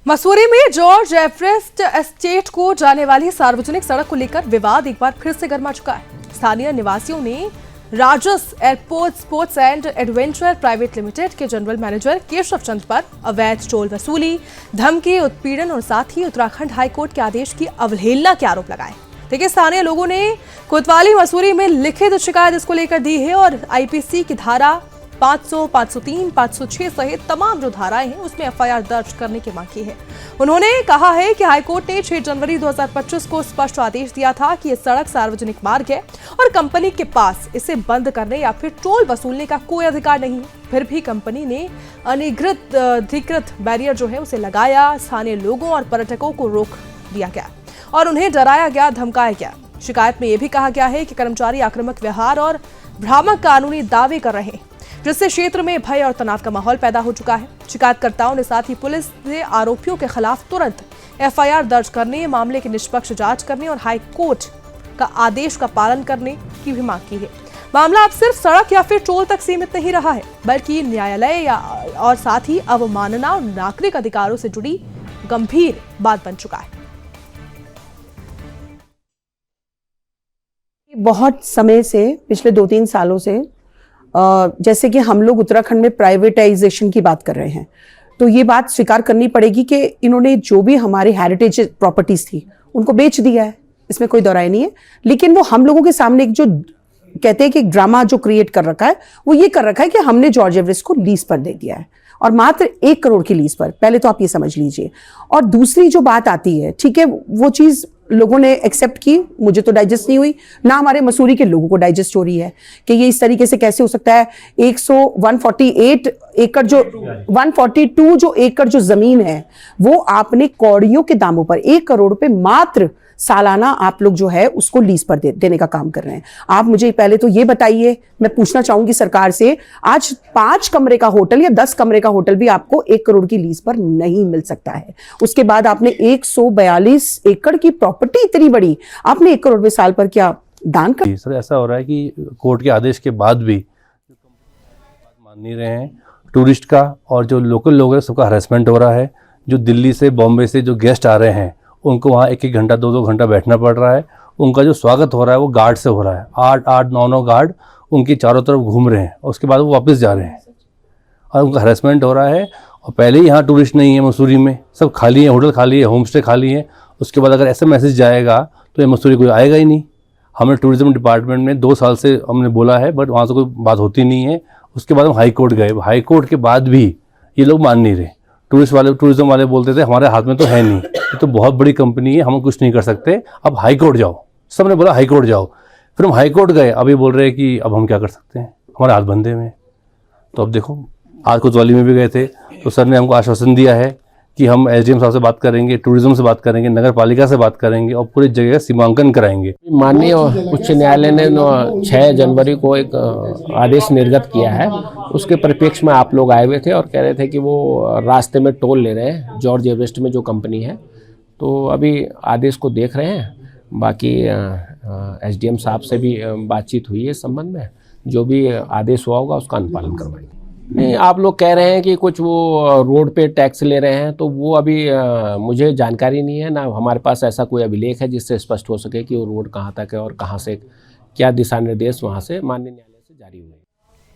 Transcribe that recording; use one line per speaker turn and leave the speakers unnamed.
मसूरी में George Everest estate को जाने वाली सार्वजनिक सड़क को लेकर विवाद एक बार फिर से गर्मा चुका है। स्थानीय निवासियों ने राजस airport sports and adventure private limited के जनरल मैनेजर केशव चंद पर अवैध टोल वसूली, धमकी, उत्पीड़न और साथ ही उत्तराखंड हाईकोर्ट के आदेश की अवहेलना के आरोप लगाए। देखिए, स्थानीय लोगों ने कोतवाली मसूरी में लिखित शिकायत इसको लेकर दी है और आईपीसी की धारा 500, 503, 506 सहित तमाम जो धाराएं हैं उसमें एफआईआर दर्ज करने की मांग की है। उन्होंने कहा है कि हाईकोर्ट ने 6 जनवरी 2025 को स्पष्ट आदेश दिया था कि ये सड़क सार्वजनिक मार्ग है और कंपनी के पास इसे बंद करने या फिर टोल वसूलने का कोई अधिकार नहीं है। फिर भी कंपनी ने अधिकृत बैरियर जो है उसे लगाया। स्थानीय लोगों और पर्यटकों को रोक दिया गया और उन्हें डराया गया, धमकाया गया। शिकायत में यह भी कहा गया है कि कर्मचारी आक्रामक व्यवहार और भ्रामक कानूनी दावे कर रहे हैं, जिससे क्षेत्र में भय और तनाव का माहौल पैदा हो चुका है। शिकायतकर्ताओं ने साथ ही पुलिस से आरोपियों के खिलाफ तुरंत एफआईआर दर्ज करने, मामले की निष्पक्ष जांच करने और हाई कोर्ट का आदेश का पालन करने की भी मांग की है। मामला अब सिर्फ सड़क या फिर टोल तक सीमित नहीं रहा है, बल्कि न्यायालय और साथ ही अवमानना और नागरिक अधिकारों से जुड़ी गंभीर बात बन चुका है।
बहुत समय से, पिछले 2-3 सालों से जैसे कि हम लोग उत्तराखंड में प्राइवेटाइजेशन की बात कर रहे हैं, तो ये बात स्वीकार करनी पड़ेगी कि इन्होंने जो भी हमारे हेरिटेज प्रॉपर्टीज थी उनको बेच दिया है, इसमें कोई दौराई नहीं है। लेकिन वो हम लोगों के सामने एक जो कहते हैं कि ड्रामा जो क्रिएट कर रखा है, वो ये कर रखा है कि हमने जॉर्ज एवरेस्ट को लीज पर दे दिया है और मात्र 1 करोड़ की लीज पर। पहले तो आप ये समझ लीजिए। और दूसरी जो बात आती है, ठीक है, वो चीज लोगों ने एक्सेप्ट की, मुझे तो डाइजेस्ट नहीं हुई, ना हमारे मसूरी के लोगों को डाइजेस्ट हो रही है कि ये इस तरीके से कैसे हो सकता है। 148 एकड़ जो 142 जो एकड़ जो जमीन है वो आपने कौड़ियों के दामों पर 1 करोड़ रुपए मात्र सालाना आप लोग जो है उसको लीज पर देने का काम कर रहे हैं। आप मुझे पहले तो ये बताइए, मैं पूछना चाहूंगी सरकार से, आज 5 कमरे का होटल या 10 कमरे का होटल भी आपको 1 करोड़ की लीज पर नहीं मिल सकता है। उसके बाद आपने 142 एकड़ की प्रॉपर्टी इतनी बड़ी, आपने 1 करोड़ रुपए साल पर क्या दान कर।
सर, ऐसा हो रहा है कि कोर्ट के आदेश के बाद भी मान नहीं रहे हैं। टूरिस्ट का और जो लोकल लोग हैं सबका हरेसमेंट हो रहा है। जो दिल्ली से, बॉम्बे से जो गेस्ट आ रहे हैं उनको वहाँ 1-1 घंटा, 2-2 घंटा बैठना पड़ रहा है। उनका जो स्वागत हो रहा है वो गार्ड से हो रहा है। 8-8, 9-9 गार्ड उनकी चारों तरफ घूम रहे हैं और उसके बाद वो वापस जा रहे हैं और उनका हरेसमेंट हो रहा है। और पहले ही यहाँ टूरिस्ट नहीं है मसूरी में, सब खाली है, होटल खाली है, होम स्टे खाली है। उसके बाद अगर ऐसा मैसेज जाएगा तो ये मसूरी कोई आएगा ही नहीं। हमने टूरिज्म डिपार्टमेंट में 2 साल से हमने बोला है, बट वहाँ से कोई बात होती नहीं है। उसके बाद हम हाई कोर्ट गए, हाई कोर्ट के बाद भी ये लोग मान नहीं रहे। टूरिज्म वाले बोलते थे हमारे हाथ में तो है नहीं, ये तो बहुत बड़ी कंपनी है, हम कुछ नहीं कर सकते, अब हाई कोर्ट जाओ। सबने बोला हाई कोर्ट जाओ, फिर हम हाई कोर्ट गए। अभी बोल रहे हैं कि अब हम क्या कर सकते हैं, हमारे हाथ बंधे में। तो अब देखो, आज कोतवाली में भी गए थे तो सर ने हमको आश्वासन दिया है कि हम एसडीएम साहब से बात करेंगे, टूरिज्म से बात करेंगे, नगर पालिका से बात करेंगे और पूरी जगह का सीमांकन कराएंगे।
माननीय उच्च न्यायालय ने 6 जनवरी को एक आदेश निर्गत किया है। उसके परिप्रेक्ष्य में आप लोग आए हुए थे और कह रहे थे कि वो रास्ते में टोल ले रहे हैं जॉर्ज एवरेस्ट में जो कंपनी है। तो अभी आदेश को देख रहे हैं। बाकी एसडीएम साहब से भी बातचीत हुई है इस संबंध में, जो भी आदेश हुआ होगा उसका अनुपालन करवाएंगे। नहीं, आप लोग कह रहे हैं कि कुछ वो रोड पे टैक्स ले रहे हैं, तो वो अभी मुझे जानकारी नहीं है, ना हमारे पास ऐसा कोई अभिलेख है जिससे स्पष्ट हो सके कि वो रोड कहाँ तक है और कहाँ से क्या दिशा निर्देश वहाँ से माननीय न्यायालय से जारी हुए।